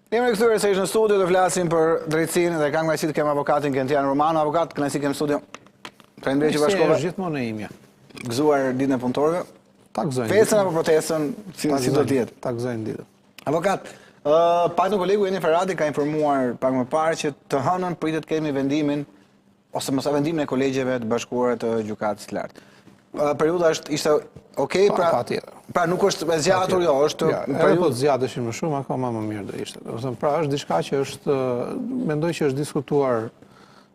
Jemi rikthyer se ishë në studio të flasim për drejtësinë dhe kam kënaqësi të kem avokatin Gentian Romano. Avokat, kënaqësi kem në studio. Faleminderit që bashkova. Është gjithmonë e imja. Gëzuar ditën e punëtorëve. Ta gëzojnë. Festën apo protestën, si do të jetë. Ta gëzojnë ditën. Avokat, pak në kolegu Eni Ferrati ka informuar pak më parë që të hënën pritet kemi vendimin ose mos vendimin e kolegjeve të bashkuara të gjykatës së lartë. Periudha ishte okay, pra nuk është e zgjatur, jo, është periudhë po zgjateshin më shumë, akoma më mirë do ishte. Domethënë, pra është diçka që është mendoj që është diskutuar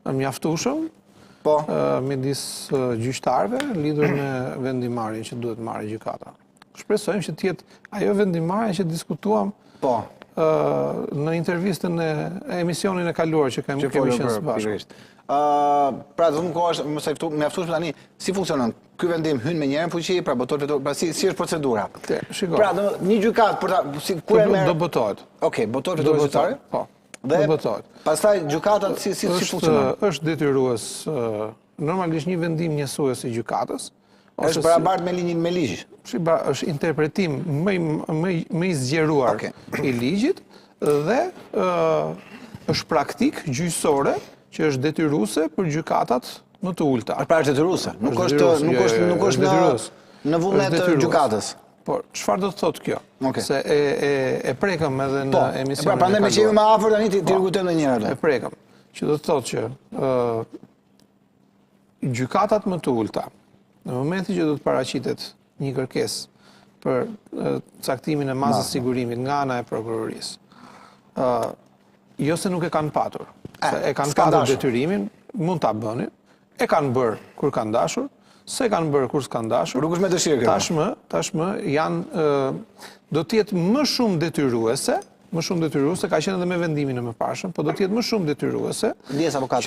mjaftueshëm midis gjyqtarëve lidhur me vendimarrjen që duhet marrë gjykata. Shpresojmë që të jetë ajo vendimarrje që diskutuam në intervistën e emisionin e kaluar që kemi qenë së bashku. Pra do të më kohë është mjaftueshëm tani si funksionon? Ky vendim hyn me njëherë në fuqi, pra botohet vetë, pra si është procedura? Shikoj. Pra një gjykatë për ta kur e merr do botohet. Okej, botohet vetë zyrtare? Po. Dhe do botohet. Pastaj gjykata si funksionon? Është detyrues normalisht një vendim njësues i gjykatës. Është barabartë me ligj. Është interpretim më i zgjeruar i ligjit dhe është praktik gjyqësore që është detyruese për gjykatat më të ulta. Pra është detyruese, nuk është në vullnet të gjykatës. Por çfarë do të thotë kjo? Se e prekëm edhe në emisionin. Pra prandaj me që jemi më afër tani ti rikujtojmë edhe një herë. E prekëm. Që do të thotë që gjykatat më të ulta, në momentin që do të paraqitet një kërkesë për caktimin e masës sigurimit nga ana e prokurorisë, jo se nuk e kanë patur. E kanë patur detyrimin, mund ta bënin, e kanë bërë kur kanë dashur, se kanë bërë kur s'kan dashur. Nuk është me dëshirë. Tashmë janë do të jetë më shumë detyruese, ka qenë edhe me vendimin e mëparshëm, po do të jetë më shumë detyruese. Ndjes avokat,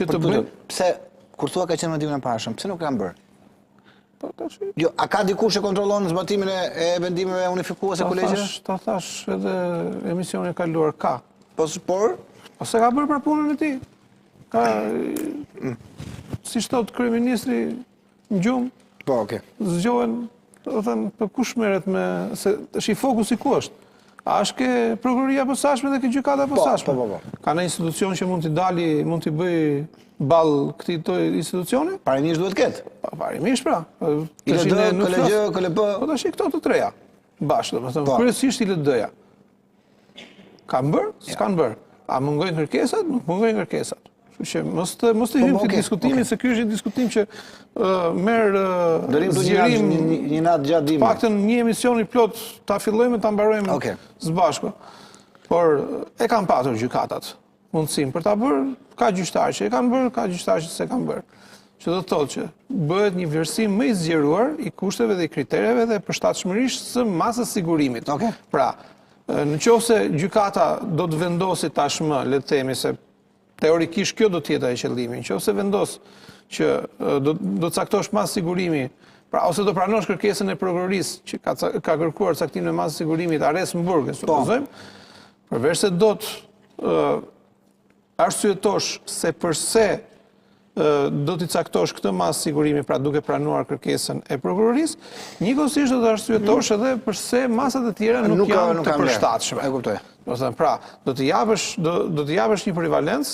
pse kur thua ka qenë me vendimin e mëparshëm, pse nuk kanë bërë? Jo, a ka dikush që kontrollon zbatimin e vendimeve unifikuese kolegjeve? Ta thash edhe emisionin e kaluar ka. Por ose ka bërë për punën e tij. Si thot kryeministri në gjumë, zgjohen, do thënë, për kush merret me se është i fokusi ku është. A është ke prokuroria e posaçme dhe ke gjykata e posaçme? Ka në institucion që mund t'i dali, mund t'i bëj ball këtij institucioni? Parimisht duhet ketë. Parimisht pra. ILD, KLG, KLP. Po tash këto të treja. Bashkë, domethënë, kryesisht ILD-ja. Kanë bërë? S'kan bërë. A mungojnë kërkesat? Nuk mungojnë kërkesat. Që mos të hyjmë të diskutimin, se ky është një diskutim që merr zgjerim një natë gjatë dimrit. Paktën një emision i plot ta fillojmë ta mbarojmë së bashku. Por e kanë patur gjykatat mundësinë për ta bërë, ka gjyqtarë që e kanë bërë, ka gjyqtarë që s'e kanë bërë. Që do të thotë që bëhet një vlerësim më i zgjeruar i kushteve dhe i kritereve dhe përshtatshmërisht së masës sigurimit. Pra, në qoftë se gjykata do të vendosi tashmë, le të themi se teorikisht kjo do të jetë ai qëllimi, nëse vendos që do caktosh masë sigurimi, pra ose do pranosh kërkesën e prokurorisë që ka kërkuar caktimin e masës sigurimit Aresmburg, supozojmë, përveç se do të arsyetosh se përse do t'i caktosh këtë masë sigurimi, pra duke pranuar kërkesën e prokurorisë, njëkohësisht do të arsyetosh edhe përse masat e tjera nuk janë të përshtatshme. E kuptoj. Pra, do të japësh një prevalencë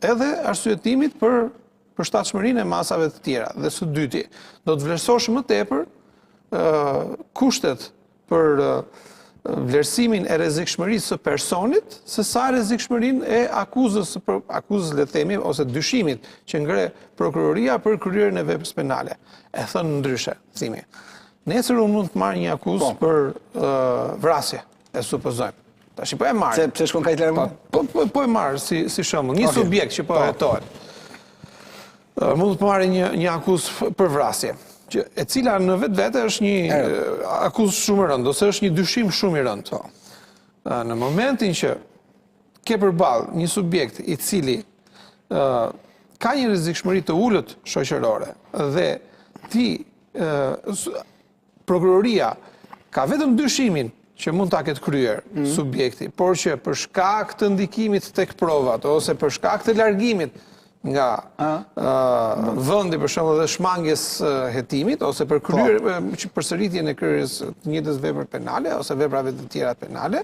edhe arsyetimit për përshtatshmërinë e masave të tjera. Dhe së dyti, do të vlerësosh më tepër kushtet për vlerësimin e rrezikshmërisë së personit, se sa rrezikshmërinë e akuzës le të themi, ose dyshimit që ngre prokuroria për kryerjen e veprës penale. E thënë ndryshe, thimi. Nesër unë mund të marr një akuzë për vrasje. E supozojmë. Tash po e marr. Pse shkon kaq larg? Po e marr si shembull, një subjekt që po hetohet. Mund të marrë një akuzë për vrasje, e cila në vetvete është një akuzë shumë e rëndë, ose është një dyshim shumë i rëndë. Në momentin që ke përballë një subjekt i cili ka një rrezikshmëri të ulët shoqërore dhe prokuroria ka vetëm dyshimin që mund ta ketë kryer subjekti, por që për shkak të ndikimit tek provat ose për shkak të largimit nga vendi për shembull dhe shmangjes hetimit ose për përsëritjen e kryerjes të njëjtës vepre penale ose veprave të tjera penale,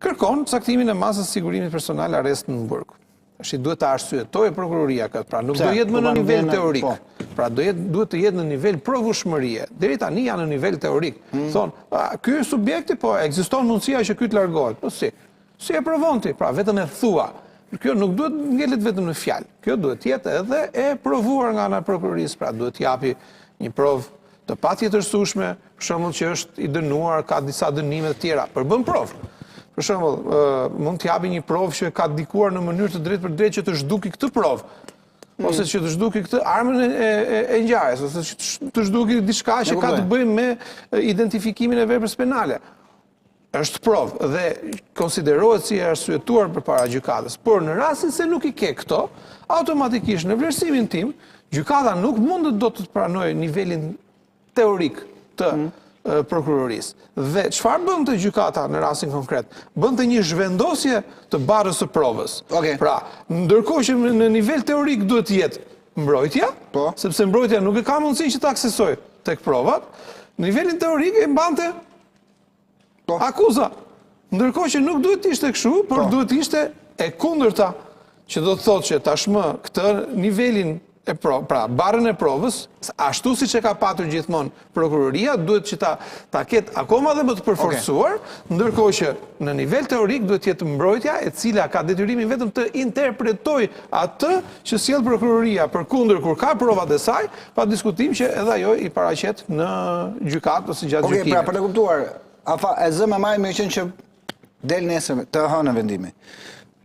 kërkon caktimin e masës sigurimit personal arrest në burg. Tash duhet të arsyetojë prokuroria këtë, pra nuk do jetë më në nivel teorik. Pra duhet të jetë në nivel provueshmërie. Deri tani janë në nivel teorik. Thonë, ky subjekti po ekziston mundësia që ky të largohet. Po si? Si e provon ti? Pra vetëm e thua. Kjo nuk duhet ngelet vetëm në fjalë. Kjo duhet jetë edhe e provuar nga ana e prokurorisë, pra duhet japi një provë të patjetërsueshme, për shembull që është i dënuar, ka disa dënime të tjera, përbën provë. Për shembull, mund të japi një provë që ka ndikuar në mënyrë të drejtë për drejtë që të zhduki këtë provë, ose që të zhduki këtë armën e ngjarjes, ose që të zhduki diçka që ka të bëjë me identifikimin e veprës penale. Është provë dhe konsiderohet si e arsyetuar përpara gjykatës. Por në rastin se nuk i ke këto, automatikisht në vlerësimin tim, gjykata nuk mundet do të pranojë nivelin teorik të prokurorisë. Dhe çfarë bënte gjykata në rastin konkret? Bënte një zhvendosje të barrës së provës. Pra, ndërkohë që në nivel teorik duhet të jetë mbrojtja, sepse mbrojtja nuk e ka mundësinë që të aksesojë tek provat, në nivelin teorik e mbante akuza. Ndërkohë që nuk duhet të ishte kështu, por duhet të ishte e kundërta, që do të thotë që tashmë këtë nivelin pra barrën e provës, ashtu siç e ka patur gjithmonë prokuroria, duhet që ta ketë akoma dhe më të përforcuar, ndërkohë që në nivel teorik duhet të jetë mbrojtja e cila ka detyrimin vetëm të interpretojë atë që sjell prokuroria, përkundër kur ka provat e saj, pa diskutim që edhe ajo i paraqet në gjykatë ose gjatë gjykimit. Pra për të kuptuar, e zë më marrë me qenë që del nesër të hënë vendimi.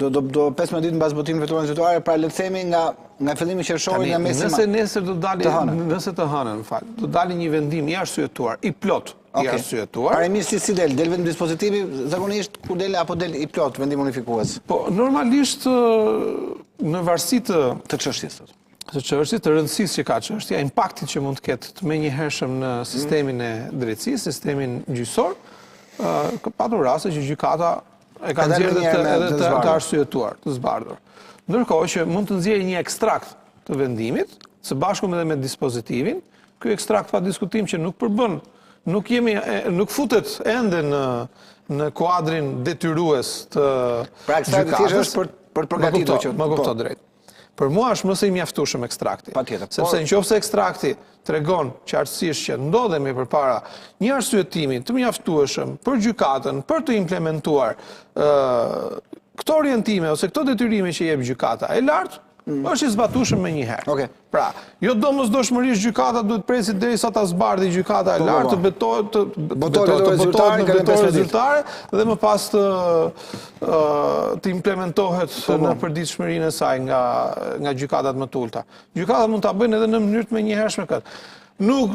Do 15 ditë mbas votimit vetuar zyrtare, pra le të themi nga fillimi qershor nga mesi. Nëse nesër do dali nëse të hënën, do dali një vendim i arsyetuar, i plot i arsyetuar. Parimisht si del vetëm dispozitivi, zakonisht kur del apo del i plot vendim unifikues. Po normalisht në varësi të çështjes. Të çështjes, të rëndësisë që ka çështja, impaktit që mund të ketë të menjëhershëm në sistemin e drejtësisë, sistemin gjyqësor, ka patur raste që gjykata e ka nxjerrë edhe të arsyetuar, të zbardhur. Ndërkohë që mund të nxjerrë një ekstrakt të vendimit, së bashku edhe me dispozitivin, ky ekstrakt pa diskutim që nuk përbën, nuk futet ende në kuadrin detyrues të gjykatës. Pra ekstrakti është për të përgatitur që më kupto drejt. Për mua është mëse i mjaftueshëm ekstrakti. Sepse nëse ekstrakti tregon qartësisht që ndodhemi përpara një arsyetimi të mjaftueshëm për gjykatën për të implementuar këto orientime ose këto detyrime që jep gjykata e lartë, është i zbatueshëm me një herë. Pra, jo domosdoshmërisht gjykata duhet presit derisa ta zbardhë gjykata e lartë të botohet në vetore zyrtare dhe më pas të implementohet në përditshmërinë e saj nga gjykatat më të ulta. Gjykatat mund ta bëjnë edhe në mënyrë të menjëhershme këtë. Nuk,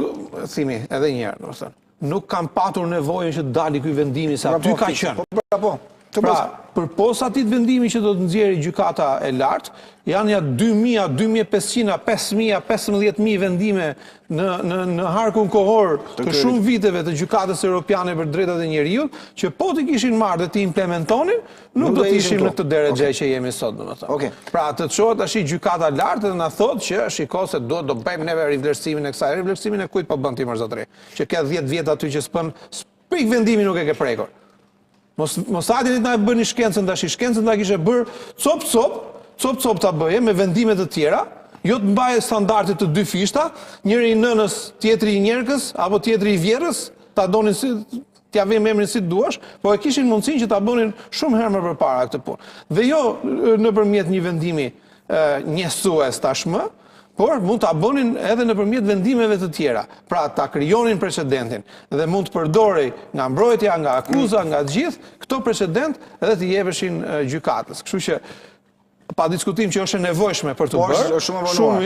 thimi edhe një herë, domethënë, nuk kam patur nevojën që të dali ky vendimi se aty ka qenë. Pra, përpos atij vendimi që do të nxjerrë gjykata e lartë, janë ja 2000, 2500, 5000, 15000 vendime në harkun kohor të shumë viteve të gjykatës europiane për drejtat e njeriut, që po të kishin marrë dhe të implementonin, nuk do të ishim në këtë deregje që jemi sot, domethënë. Pra, të çohet tash gjykata e lartë dhe na thotë që shiko se do bëjmë neve rivlerësimin e kësaj, rivlerësimin e kujt po bën ti mërzotëri, që ka 10 vjet aty që s'pën pik vendimi nuk e ke prekur. Mos hajde na e bëni shkencën tash, shkencën ta kishe bër cop ta bëje me vendime të tjera, jo të mbaje standardet të dy fishta, njëri i nënës, tjetri i njerëkës, apo tjetri i vjerrës, ta donin si t'ja vëmë emrin si duash, po e kishin mundësinë që ta bënin shumë herë më përpara këtë punë. Dhe jo nëpërmjet një vendimi njësues tashmë, por mund ta bënin edhe nëpërmjet vendimeve të tjera. Pra ta krijonin precedentin dhe mund të përdorej nga mbrojtja, nga akuza, nga të gjithë këto precedent edhe të jepeshin gjykatës. Kështu që pa diskutim që është e nevojshme për të bërë. Është shumë e vonuar.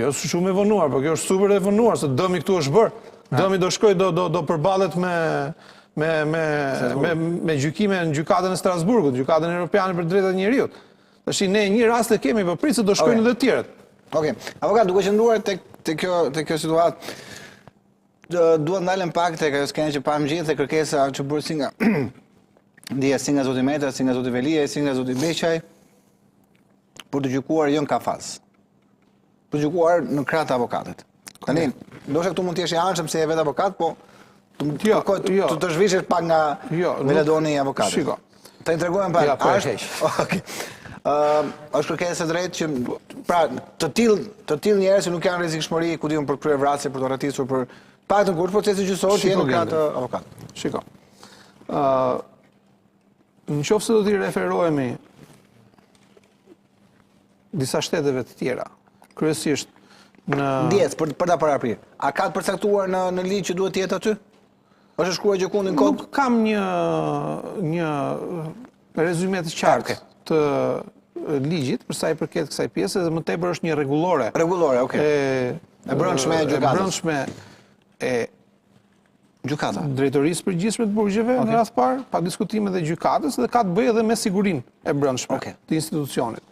Jo, shumë e vonuar, por kjo është super e vonuar, se dëmi këtu është bërë. Dëmi do shkoj do përballet me gjykime në gjykatën e Strasburgut, gjykatën europiane për drejtat e njeriut. Tash ne një rast e kemi, por prit se do shkojnë edhe të tjerët. Avokat, duke qëndruar te kjo situatë, duhet ndalem pak tek ajo skenë që pam gjithë, kërkesa që bërë si nga ndjeja si nga zoti Meta, si nga zoti Velia, si nga zoti Beqaj, për të gjykuar jo në kafaz. Për të gjykuar në krah të avokatit. Tani, ndoshta këtu mund të jesh i anshëm se je vetë avokat, po të zhvishesh pak nga veladoni i avokatit. Shiko. Të intregojmë pak. Ja, po e heq. Është kërkesë e drejtë që pra të tillë njerëz që nuk kanë rrezikshmëri, ku diun për kryer vrasje, për të rratisur, për paktën kur procesi gjyqësor të jenë në krah të avokat. Shiko. Në qoftë se do t'i referohemi disa shteteve të tjera, kryesisht në ndjes për ta paraprirë. A ka të përcaktuar në ligj që duhet të jetë aty? Është shkruar gjykundin kod? Nuk kam një rezume të qartë të ligjit për sa i përket kësaj pjese dhe më tepër është një rregullore. Rregullore, okay. E brendshme e gjykatës. E brendshme e gjykata. Drejtorisë përgjithshme të burgjeve në radh parë, pa diskutime dhe gjykatës dhe ka të bëjë edhe me sigurinë e brendshme të institucionit.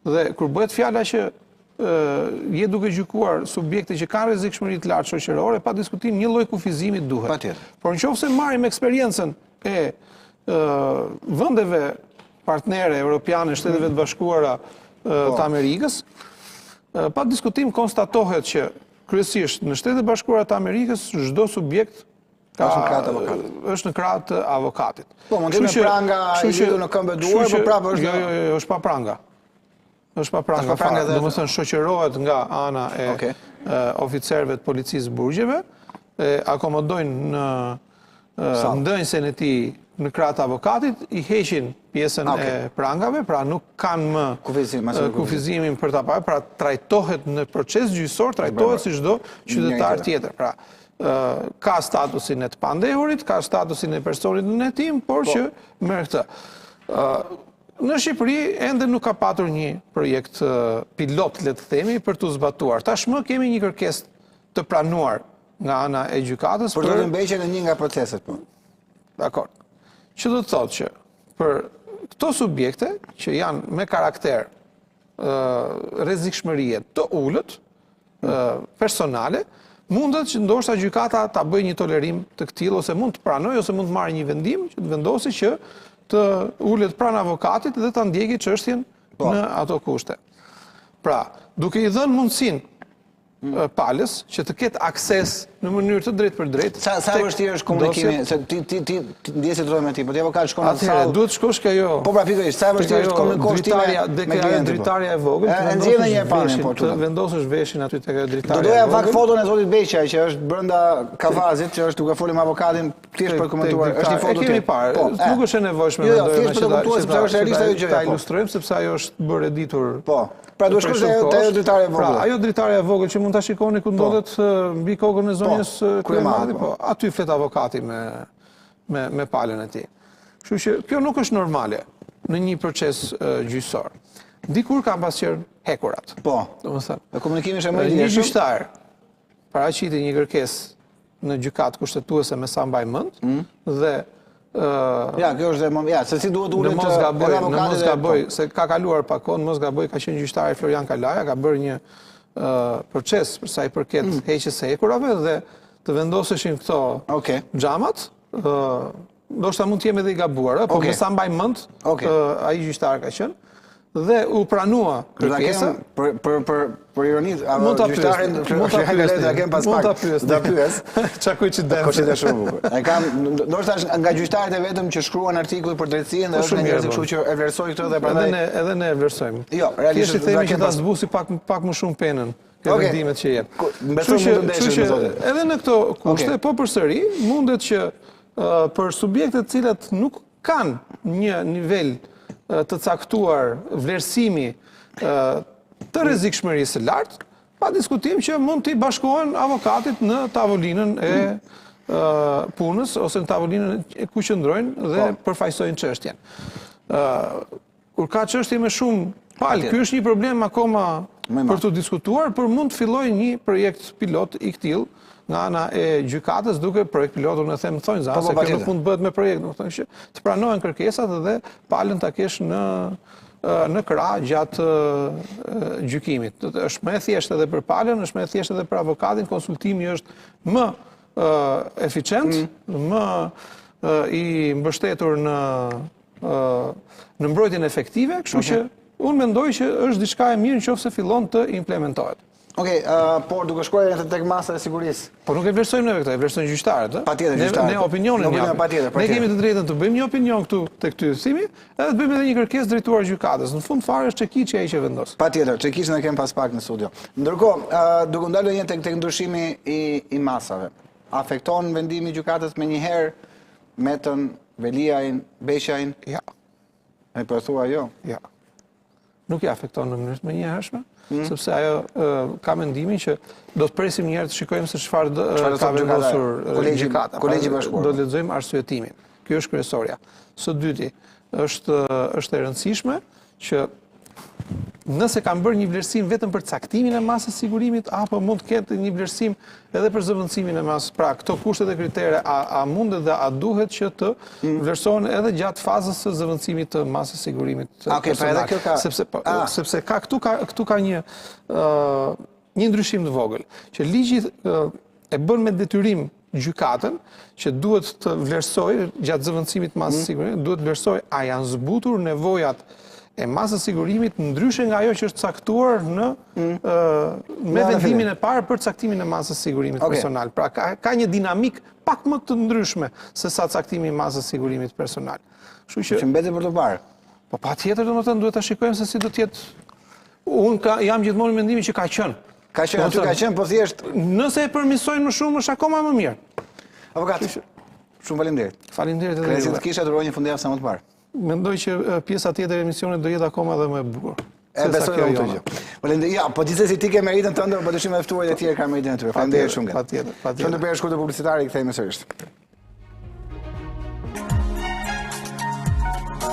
Dhe kur bëhet fjala që je duke gjykuar subjekte që kanë rrezikshmëri të lartë shoqërore, pa diskutim një lloj kufizimi duhet. Patjetër. Por nëse marrim eksperiencën e vendeve partnere europiane, Shteteve të Bashkuara të Amerikës, pa diskutim konstatohet që kryesisht në Shtetet e Bashkuara të Amerikës çdo subjekt është në krah të avokatit. Po, mund të jetë pranga i lidhur në këmbë duar, por prapë është jo, është pa pranga. Është pa pranga, domethënë shoqërohet nga ana e oficerëve të policisë burgjeve, akomodojnë në ndënjësen e tij në krah të avokatit, i heqin pjesën e prangave, pra nuk kanë më kufizimin për ta parë, pra trajtohet në proces gjyqësor, trajtohet si çdo qytetar tjetër. Pra ka statusin e të pandehurit, ka statusin e personit në hetim, por që merr këtë. Në Shqipëri ende nuk ka patur një projekt pilot, le të themi, për të zbatuar. Tashmë kemi një kërkesë të pranuar nga ana e gjykatës për të mbështetur në një nga proceset, po. Dakor. Që do të thotë që për këto subjekte që janë me karakter rrezikshmërie të ulët personale, mundet që ndoshta gjykata ta bëjë një tolerim të këtillë ose mund të pranojë ose mund të marrë një vendim që të vendosë që të ulet pranë avokatit dhe ta ndjekë çështjen në ato kushte. Pra, duke i dhënë mundësinë palës që të ketë akses në mënyrë të drejtë për drejtë. Sa vështirë është komunikimi, se ti ndjesit rrojë me ti, po ti avokat shkon në sallë. Atëherë, duhet shkosh ka jo. Po pra pikërisht, sa vështirë është komunikosh ti me klientin. Dritarja e vogël, të vendosësh veshin aty tek dritarja. Do doja pak foton e zotit Beqaj që është brenda kafazit, që është duke folur me avokatin thjesht për komentuar. Është një foto e kemi parë. Nuk është e nevojshme mendoj ta ilustrojmë sepse ajo është bërë e ditur. Po. Pra duhet shkosh te ajo dritarja e vogël. Pra, ajo dritarja e vogël që mund ta shikoni ku ndodhet mbi kokën e zonjës Kryemati, po aty flet avokati me palën e tij. Kështu që kjo nuk është normale në një proces gjyqësor. Dikur kanë pasur hekurat. Po. Domethënë, komunikimi është më i një gjyqtar paraqiti një kërkesë në gjykatë kushtetuese me sa mbaj mend dhe kjo është se si duhet ulet në mos gaboj, se ka kaluar pak kohë, mos gaboj ka qenë gjyqtari Florian Kalaja, ka bërë një proces për sa i përket heqjes së hekurave dhe të vendoseshin këto xhamat, ndoshta mund të jemi edhe i gabuar, por me sa mbaj mend, ai gjyqtar ka qenë dhe u pranua kërkesa për ironi, gjyqtarin Kalaja kem pas pak. Da pyes. Çakuj që dem. Koçi është shumë bukur. Ai kam ndoshta nga gjyqtarët e vetëm që shkruan artikull për drejtësinë dhe është njerëz kështu që e vlerësoj këtë dhe prandaj edhe ne e vlerësojmë. Jo, realisht themi që ta zbusi pak më shumë penën ke vendimet që jep. Besoj mund të ndeshim me zotin. Edhe në këto kushte, po përsëri mundet që për subjekte të cilat nuk kanë një nivel të caktuar vlerësimi të rrezikshmërisë së lartë, pa diskutim që mund t'i bashkohen avokatit në tavolinën e punës ose në tavolinën ku qëndrojnë dhe përfaqësojnë çështjen. Kur ka çështje me shumë palë, ky është një problem akoma për të diskutuar, por mund të fillojë një projekt pilot i këtill nga ana e gjykatës, duke projekt pilotur në them thonë se kjo nuk mund të bëhet me projekt, domethënë që të pranohen kërkesat dhe palën ta kesh në krah gjatë gjykimit. Është më e thjeshtë edhe për palën, është më e thjeshtë edhe për avokatin, konsultimi është më eficient, më i mbështetur në mbrojtjen efektive, kështu që unë mendoj që është diçka e mirë nëse fillon të implementohet. Okej, por duke shkuar tek masa e sigurisë. Po nuk e vlerësojmë neve këta, e vlerësojnë gjyqtarët. Patjetër, gjyqtarët. Ne opinionin japim. Ne kemi të drejtën të bëjmë një opinion këtu tek ky thimi, edhe të bëjmë edhe një kërkesë drejtuar gjykatës. Në fund fare është çekiçi ai që vendos. Patjetër, çekiçin e kem pas pak në studio. Ndërkohë, duke ndalur një tek ndryshimi i masave, afekton vendimi i gjykatës menjëherë Metën, Veliajin, Beqajin? Ja. E po thua jo? Ja. Nuk i afekton në mënyrë të menjëhershme, sepse ajo ka mendimin që do të presim një herë të shikojmë se çfarë ka vendosur gjykata. Kolegji bashkëpunëtor. Do të lexojmë arsyetimin. Kjo është kryesorja. Së dyti, është e rëndësishme që nëse kanë bërë një vlerësim vetëm për caktimin e masës sigurimit, apo mund të ketë një vlerësim edhe për zëvendësimin e masës. Pra, këto kushte dhe kritere, a mundet dhe a duhet që të vlerësohen edhe gjatë fazës së zëvendësimit të masës sigurimit personal. Sepse këtu ka një ndryshim të vogël, që ligji e bën me detyrim gjykatën që duhet të vlerësojë gjatë zëvendësimit të masës sigurimit, duhet të vlerësojë a janë zbutur nevojat e masës sigurimit ndryshe nga ajo që është caktuar me vendimin e parë për caktimin e masës sigurimit personal. Pra ka një dinamik pak më të ndryshme se sa caktimi i masës sigurimit personal. Që mbetet për të parë. Po patjetër domethënë duhet ta shikojmë se si do të jetë. Unë jam gjithmonë në mendimin që ka qenë. Ka qenë, po thjesht. Nëse e përmirësojnë më shumë është akoma më mirë. Avokat, shumë faleminderit. Faleminderit edhe juve. Kisha duroj një fundjavë sa më të parë. Mendoj që pjesa tjetër e emisionit do jetë akoma dhe më e bukur. E besoj unë këtë gjë. Ja, po gjithsesi ti ke meritën tënde, po dyshim e ftuarit e tjerë kanë meritën e tyre. Faleminderit shumë. Patjetër. Shumë të bëj shkurtër publicitare i kthehemi sërish.